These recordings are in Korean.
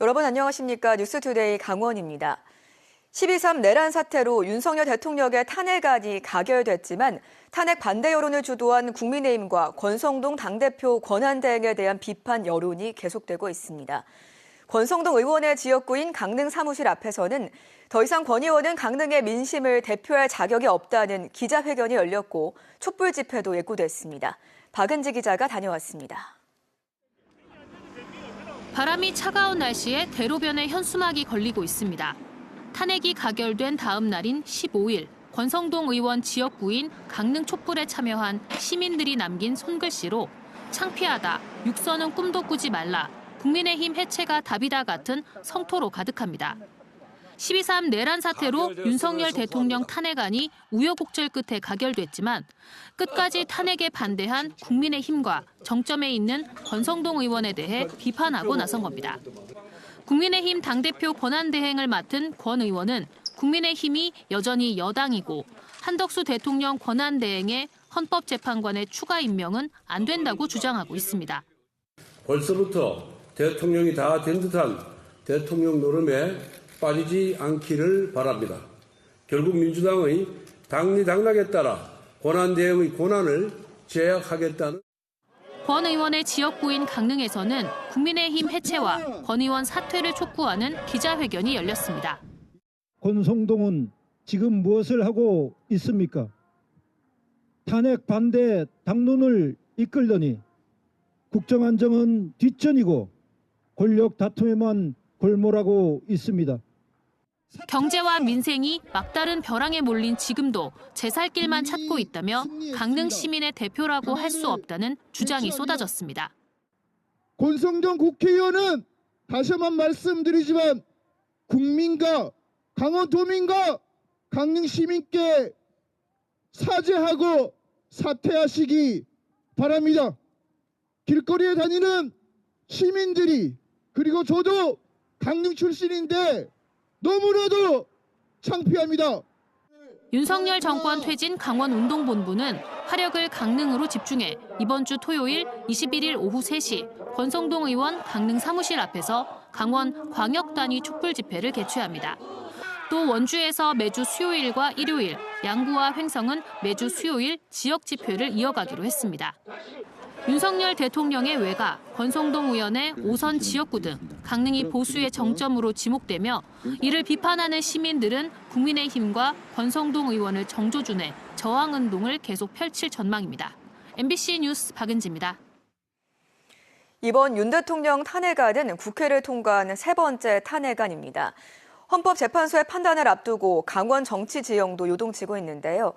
여러분 안녕하십니까? 뉴스투데이 강원입니다. 12.3 내란 사태로 윤석열 대통령의 탄핵안이 가결됐지만 탄핵 반대 여론을 주도한 국민의힘과 권성동 당대표 권한대행에 대한 비판 여론이 계속되고 있습니다. 권성동 의원의 지역구인 강릉 사무실 앞에서는 더 이상 권 의원은 강릉의 민심을 대표할 자격이 없다는 기자회견이 열렸고 촛불 집회도 예고됐습니다. 박은지 기자가 다녀왔습니다. 바람이 차가운 날씨에 대로변에 현수막이 걸리고 있습니다. 탄핵이 가결된 다음 날인 15일, 권성동 의원 지역구인 강릉 촛불에 참여한 시민들이 남긴 손글씨로 창피하다, 육선은 꿈도 꾸지 말라, 국민의힘 해체가 답이다 같은 성토로 가득합니다. 12.3 내란 사태로 윤석열 대통령 탄핵안이 우여곡절 끝에 가결됐지만 끝까지 탄핵에 반대한 국민의힘과 정점에 있는 권성동 의원에 대해 비판하고 나선 겁니다. 국민의힘 당대표 권한대행을 맡은 권 의원은 국민의힘이 여전히 여당이고 한덕수 대통령 권한대행의 헌법재판관의 추가 임명은 안 된다고 주장하고 있습니다. 벌써부터 대통령이 다 된 듯한 대통령 노름에 빠지지 않기를 바랍니다. 결국 민주당의 당리당락에 따라 권한대행의 권한을 제약하겠다는 권 의원의 지역구인 강릉에서는 국민의힘 해체와 권 의원 사퇴를 촉구하는 기자회견이 열렸습니다. 권성동은 지금 무엇을 하고 있습니까? 탄핵 반대 당론을 이끌더니 국정안정은 뒷전이고 권력 다툼에만 골몰하고 있습니다. 경제와 민생이 막다른 벼랑에 몰린 지금도 제 살 길만 찾고 있다며 강릉 시민의 대표라고 할 수 없다는 주장이 쏟아졌습니다. 권성동 국회의원은 다시 한번 말씀드리지만 국민과 강원도민과 강릉 시민께 사죄하고 사퇴하시기 바랍니다. 길거리에 다니는 시민들이 그리고 저도 강릉 출신인데 너무나도 창피합니다. 윤석열 정권 퇴진 강원운동본부는 화력을 강릉으로 집중해 이번 주 토요일 21일 오후 3시 권성동 의원 강릉 사무실 앞에서 강원 광역단위 촛불 집회를 개최합니다. 또 원주에서 매주 수요일과 일요일, 양구와 횡성은 매주 수요일 지역 집회를 이어가기로 했습니다. 윤석열 대통령의 외가, 권성동 의원의 5선 지역구 등 강릉이 보수의 정점으로 지목되며 이를 비판하는 시민들은 국민의힘과 권성동 의원을 정조준해 저항운동을 계속 펼칠 전망입니다. MBC 뉴스 박은지입니다. 이번 윤 대통령 탄핵안은 국회를 통과한 세 번째 탄핵안입니다. 헌법재판소의 판단을 앞두고 강원 정치 지형도 요동치고 있는데요.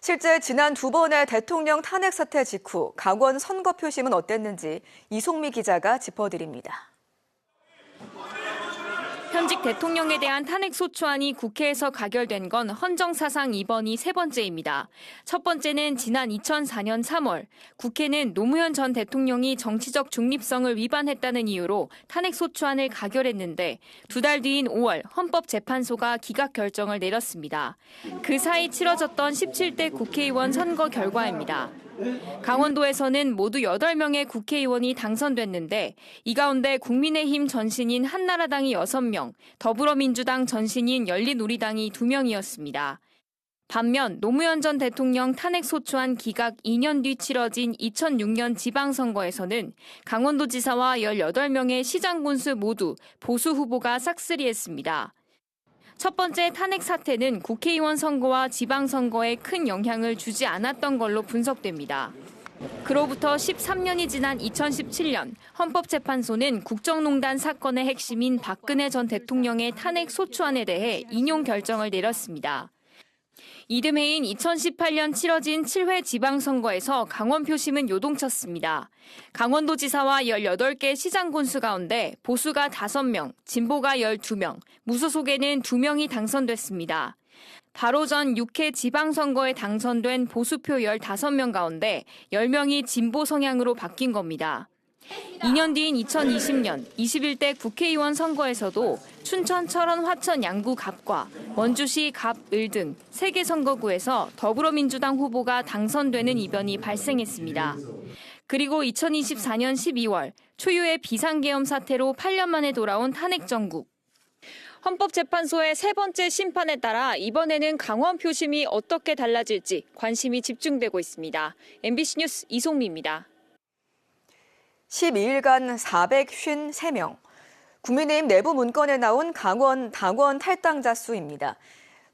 실제 지난 두 번의 대통령 탄핵 사태 직후 강원 선거 표심은 어땠는지 이송미 기자가 짚어드립니다. 현직 대통령에 대한 탄핵 소추안이 국회에서 가결된 건 헌정사상 이번이 세 번째입니다. 첫 번째는 지난 2004년 3월 국회는 노무현 전 대통령이 정치적 중립성을 위반했다는 이유로 탄핵 소추안을 가결했는데 두 달 뒤인 5월 헌법재판소가 기각 결정을 내렸습니다. 그 사이 치러졌던 17대 국회의원 선거 결과입니다. 강원도에서는 모두 8명의 국회의원이 당선됐는데 이 가운데 국민의힘 전신인 한나라당이 6명, 더불어민주당 전신인 열린우리당이 2명이었습니다. 반면 노무현 전 대통령 탄핵소추안 기각 2년 뒤 치러진 2006년 지방선거에서는 강원도지사와 18명의 시장군수 모두 보수 후보가 싹쓸이했습니다. 첫 번째 탄핵 사태는 국회의원 선거와 지방선거에 큰 영향을 주지 않았던 걸로 분석됩니다. 그로부터 13년이 지난 2017년 헌법재판소는 국정농단 사건의 핵심인 박근혜 전 대통령의 탄핵 소추안에 대해 인용 결정을 내렸습니다. 이듬해인 2018년 치러진 7회 지방선거에서 강원 표심은 요동쳤습니다. 강원도지사와 18개 시장군수 가운데 보수가 5명, 진보가 12명, 무소속에는 2명이 당선됐습니다. 바로 전 6회 지방선거에 당선된 보수표 15명 가운데 10명이 진보 성향으로 바뀐 겁니다. 2년 뒤인 2020년 21대 국회의원 선거에서도 춘천, 철원, 화천, 양구, 갑과 원주시, 갑, 을 등 3개 선거구에서 더불어민주당 후보가 당선되는 이변이 발생했습니다. 그리고 2024년 12월 초유의 비상계엄 사태로 8년 만에 돌아온 탄핵 정국. 헌법재판소의 세 번째 심판에 따라 이번에는 강원 표심이 어떻게 달라질지 관심이 집중되고 있습니다. MBC 뉴스 이송미입니다. 12일간 453명. 국민의힘 내부 문건에 나온 강원 당원 탈당자 수입니다.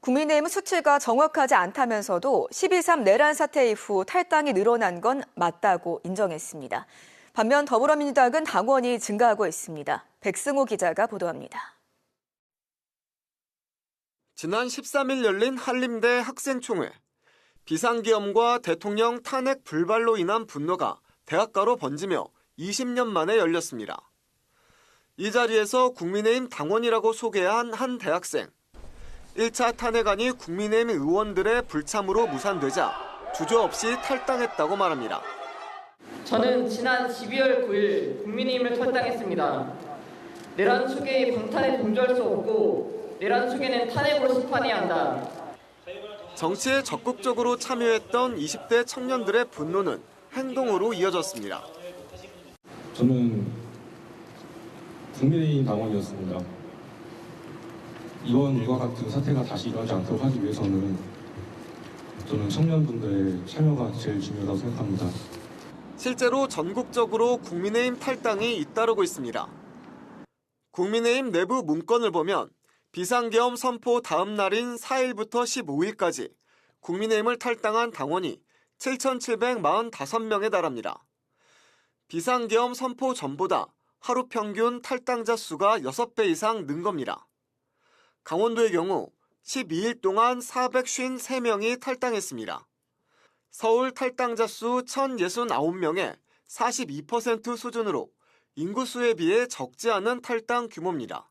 국민의힘은 수치가 정확하지 않다면서도 12.3 내란 사태 이후 탈당이 늘어난 건 맞다고 인정했습니다. 반면 더불어민주당은 당원이 증가하고 있습니다. 백승호 기자가 보도합니다. 지난 13일 열린 한림대 학생총회. 비상계엄과 대통령 탄핵 불발로 인한 분노가 대학가로 번지며 20년 만에 열렸습니다. 이 자리에서 국민의힘 당원이라고 소개한 한 대학생. 1차 탄핵안이 국민의힘 의원들의 불참으로 무산되자 주저없이 탈당했다고 말합니다. 저는 지난 12월 9일 국민의힘을 탈당했습니다. 내란 수계의 방탄에 동조할 수 없고 내란 수계는 탄핵으로 심판해야 한다. 정치에 적극적으로 참여했던 20대 청년들의 분노는 행동으로 이어졌습니다. 저는 국민의힘 당원이었습니다. 이번 일과 같은 사태가 다시 일어나지 않도록 하기 위해서는 저는 청년분들의 참여가 제일 중요하다고 생각합니다. 실제로 전국적으로 국민의힘 탈당이 잇따르고 있습니다. 국민의힘 내부 문건을 보면 비상계엄 선포 다음 날인 4일부터 15일까지 국민의힘을 탈당한 당원이 7,745명에 달합니다. 비상계엄 선포 전보다 하루 평균 탈당자 수가 6배 이상 는 겁니다. 강원도의 경우 12일 동안 453명이 탈당했습니다. 서울 탈당자 수 1,069명의 42% 수준으로 인구수에 비해 적지 않은 탈당 규모입니다.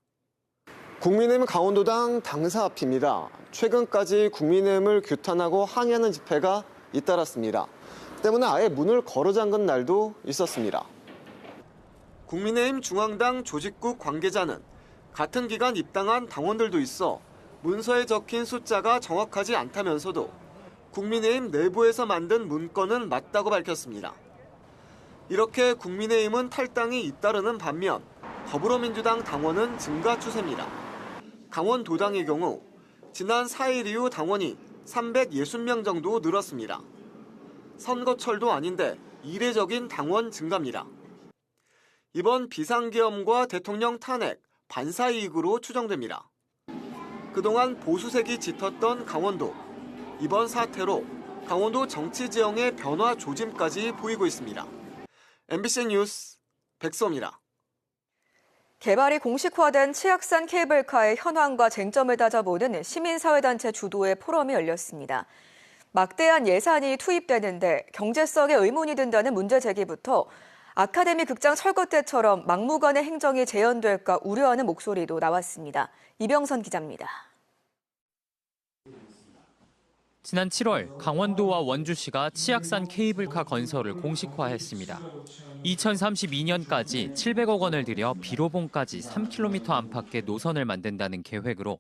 국민의힘 강원도당 당사 앞입니다. 최근까지 국민의힘을 규탄하고 항의하는 집회가 잇따랐습니다. 때문에 아예 문을 걸어 잠근 날도 있었습니다. 국민의힘 중앙당 조직국 관계자는 같은 기간 입당한 당원들도 있어 문서에 적힌 숫자가 정확하지 않다면서도 국민의힘 내부에서 만든 문건은 맞다고 밝혔습니다. 이렇게 국민의힘은 탈당이 잇따르는 반면 더불어민주당 당원은 증가 추세입니다. 강원도당의 경우 지난 4일 이후 당원이 360명 정도 늘었습니다. 선거철도 아닌데 이례적인 당원 증가입니다. 이번 비상계엄과 대통령 탄핵, 반사이익으로 추정됩니다. 그동안 보수색이 짙었던 강원도. 이번 사태로 강원도 정치 지형의 변화 조짐까지 보이고 있습니다. MBC 뉴스 백소입니다. 개발이 공식화된 치악산 케이블카의 현황과 쟁점을 따져보는 시민사회단체 주도의 포럼이 열렸습니다. 막대한 예산이 투입되는데 경제성에 의문이 든다는 문제 제기부터 아카데미 극장 철거 때처럼 막무가내 행정이 재현될까 우려하는 목소리도 나왔습니다. 이병선 기자입니다. 지난 7월 강원도와 원주시가 치악산 케이블카 건설을 공식화했습니다. 2032년까지 700억 원을 들여 비로봉까지 3km 안팎의 노선을 만든다는 계획으로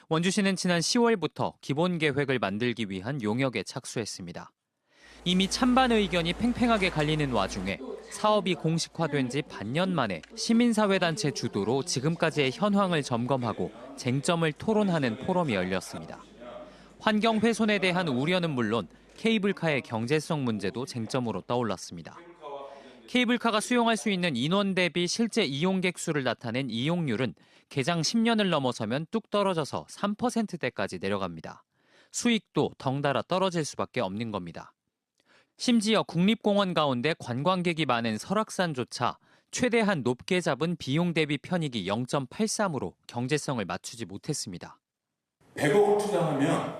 원주시는 지난 10월부터 기본 계획을 만들기 위한 용역에 착수했습니다. 이미 찬반 의견이 팽팽하게 갈리는 와중에 사업이 공식화된 지 반년 만에 시민사회단체 주도로 지금까지의 현황을 점검하고 쟁점을 토론하는 포럼이 열렸습니다. 환경 훼손에 대한 우려는 물론 케이블카의 경제성 문제도 쟁점으로 떠올랐습니다. 케이블카가 수용할 수 있는 인원 대비 실제 이용객 수를 나타낸 이용률은 개장 10년을 넘어서면 뚝 떨어져서 3%대까지 내려갑니다. 수익도 덩달아 떨어질 수밖에 없는 겁니다. 심지어 국립공원 가운데 관광객이 많은 설악산조차 최대한 높게 잡은 비용 대비 편익이 0.83으로 경제성을 맞추지 못했습니다. 100억을 투자하면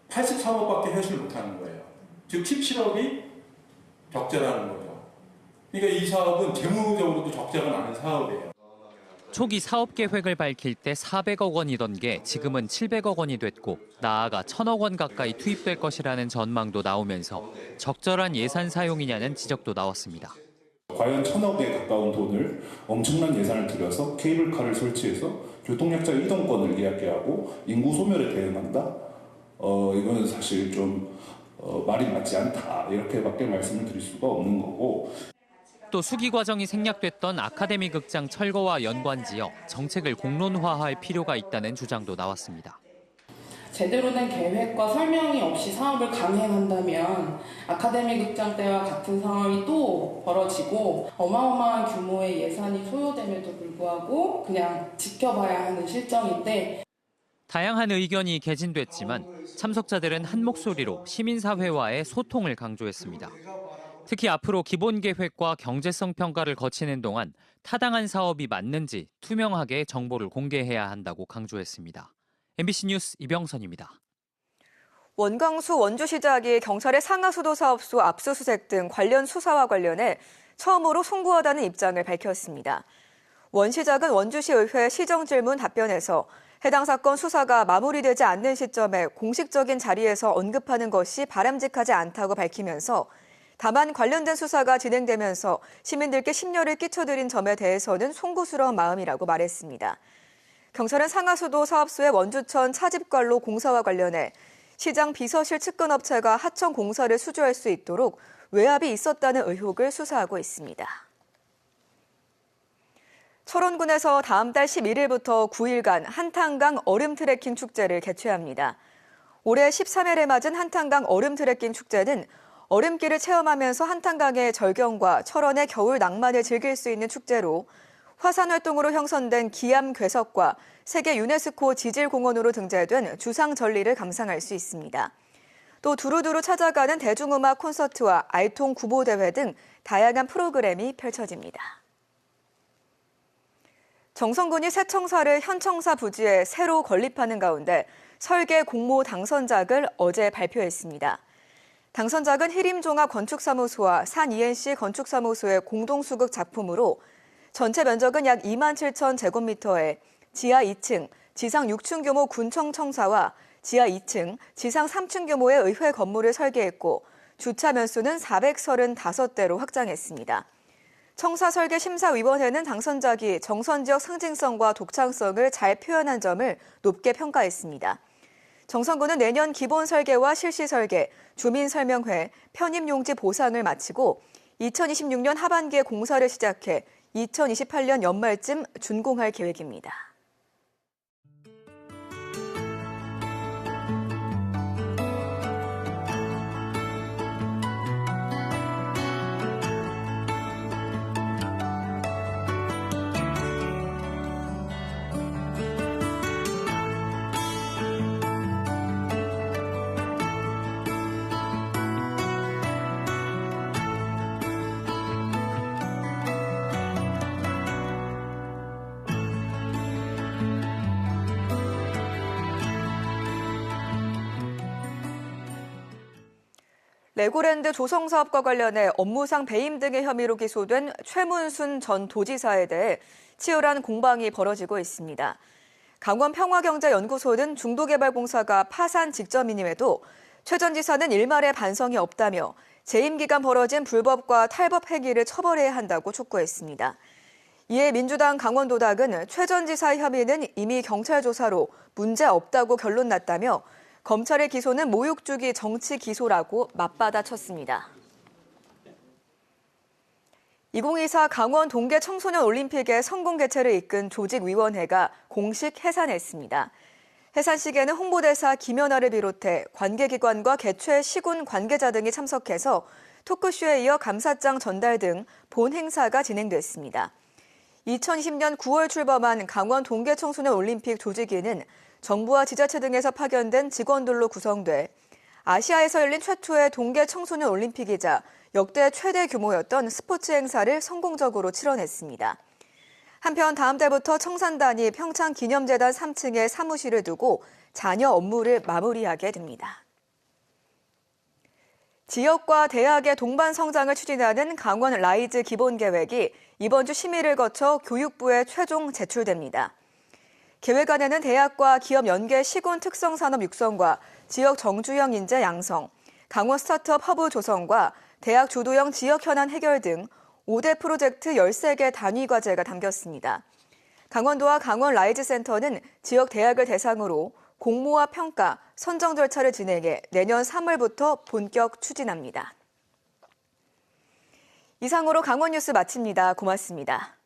83억밖에 회수를 못하는 거예요. 즉 17억이 적자라는 거죠. 그러니까 이 사업은 재무적으로도 적자가 나는 사업이에요. 초기 사업 계획을 밝힐 때 400억 원이던 게 지금은 700억 원이 됐고 나아가 1,000억 원 가까이 투입될 것이라는 전망도 나오면서 적절한 예산 사용이냐는 지적도 나왔습니다. 과연 1,000억에 가까운 돈을 엄청난 예산을 들여서 케이블카를 설치해서 교통약자 이동권을 이야기하고 인구 소멸에 대응한다? 이거는 사실 좀 말이 맞지 않다. 이렇게밖에 말씀을 드릴 수가 없는 거고. 또 수기 과정이 생략됐던 아카데미 극장 철거와 연관지어 정책을 공론화할 필요가 있다는 주장도 나왔습니다. 제대로 된 계획과 설명이 없이 사업을 강행한다면 아카데미 극장 때와 같은 상황이 또 벌어지고 어마어마한 규모의 예산이 소요됨에도 불구하고 그냥 지켜봐야 하는 실정인데 다양한 의견이 개진됐지만 참석자들은 한 목소리로 시민사회와의 소통을 강조했습니다. 특히 앞으로 기본계획과 경제성 평가를 거치는 동안 타당한 사업이 맞는지 투명하게 정보를 공개해야 한다고 강조했습니다. MBC 뉴스 이병선입니다. 원광수 원주시장이 경찰의 상하수도 사업소 압수수색 등 관련 수사와 관련해 처음으로 송구하다는 입장을 밝혔습니다. 원 시장은 원주시의회 시정질문 답변에서 해당 사건 수사가 마무리되지 않는 시점에 공식적인 자리에서 언급하는 것이 바람직하지 않다고 밝히면서 다만 관련된 수사가 진행되면서 시민들께 심려를 끼쳐드린 점에 대해서는 송구스러운 마음이라고 말했습니다. 경찰은 상하수도 사업소의 원주천 차집관로 공사와 관련해 시장 비서실 측근업체가 하청 공사를 수주할 수 있도록 외압이 있었다는 의혹을 수사하고 있습니다. 철원군에서 다음 달 11일부터 9일간 한탄강 얼음 트레킹 축제를 개최합니다. 올해 13회를 맞은 한탄강 얼음 트레킹 축제는 얼음길을 체험하면서 한탄강의 절경과 철원의 겨울 낭만을 즐길 수 있는 축제로 화산활동으로 형성된 기암 괴석과 세계 유네스코 지질공원으로 등재된 주상 전리를 감상할 수 있습니다. 또 두루두루 찾아가는 대중음악 콘서트와 알통 구보대회 등 다양한 프로그램이 펼쳐집니다. 정성군이 새 청사를 현 청사 부지에 새로 건립하는 가운데 설계 공모 당선작을 어제 발표했습니다. 당선작은 희림종합건축사무소와 산-ENC 건축사무소의 공동수극 작품으로 전체 면적은 약 27,000제곱미터에 지하 2층, 지상 6층 규모 군청 청사와 지하 2층, 지상 3층 규모의 의회 건물을 설계했고 주차 면수는 435대로 확장했습니다. 청사설계심사위원회는 당선작이 정선지역 상징성과 독창성을 잘 표현한 점을 높게 평가했습니다. 정선군은 내년 기본 설계와 실시 설계, 주민 설명회, 편입용지 보상을 마치고 2026년 하반기에 공사를 시작해 2028년 연말쯤 준공할 계획입니다. 레고랜드 조성사업과 관련해 업무상 배임 등의 혐의로 기소된 최문순 전 도지사에 대해 치열한 공방이 벌어지고 있습니다. 강원평화경제연구소는 중도개발공사가 파산 직전임에도 최 전 지사는 일말의 반성이 없다며 재임 기간 벌어진 불법과 탈법 행위를 처벌해야 한다고 촉구했습니다. 이에 민주당 강원도당은 최 전 지사의 혐의는 이미 경찰 조사로 문제 없다고 결론 났다며 검찰의 기소는 모욕주기 정치 기소라고 맞받아쳤습니다. 2024 강원 동계 청소년 올림픽의 성공 개최를 이끈 조직위원회가 공식 해산했습니다. 해산식에는 홍보대사 김연아를 비롯해 관계기관과 개최 시군 관계자 등이 참석해서 토크쇼에 이어 감사장 전달 등 본 행사가 진행됐습니다. 2020년 9월 출범한 강원 동계 청소년 올림픽 조직위는 정부와 지자체 등에서 파견된 직원들로 구성돼 아시아에서 열린 최초의 동계 청소년 올림픽이자 역대 최대 규모였던 스포츠 행사를 성공적으로 치러냈습니다. 한편 다음 달부터 청산단이 평창기념재단 3층에 사무실을 두고 잔여 업무를 마무리하게 됩니다. 지역과 대학의 동반 성장을 추진하는 강원 라이즈 기본계획이 이번 주 심의를 거쳐 교육부에 최종 제출됩니다. 계획 안에는 대학과 기업 연계 시군 특성산업 육성과 지역 정주형 인재 양성, 강원 스타트업 허브 조성과 대학 주도형 지역 현안 해결 등 5대 프로젝트 13개 단위 과제가 담겼습니다. 강원도와 강원 라이즈 센터는 지역 대학을 대상으로 공모와 평가, 선정 절차를 진행해 내년 3월부터 본격 추진합니다. 이상으로 강원 뉴스 마칩니다. 고맙습니다.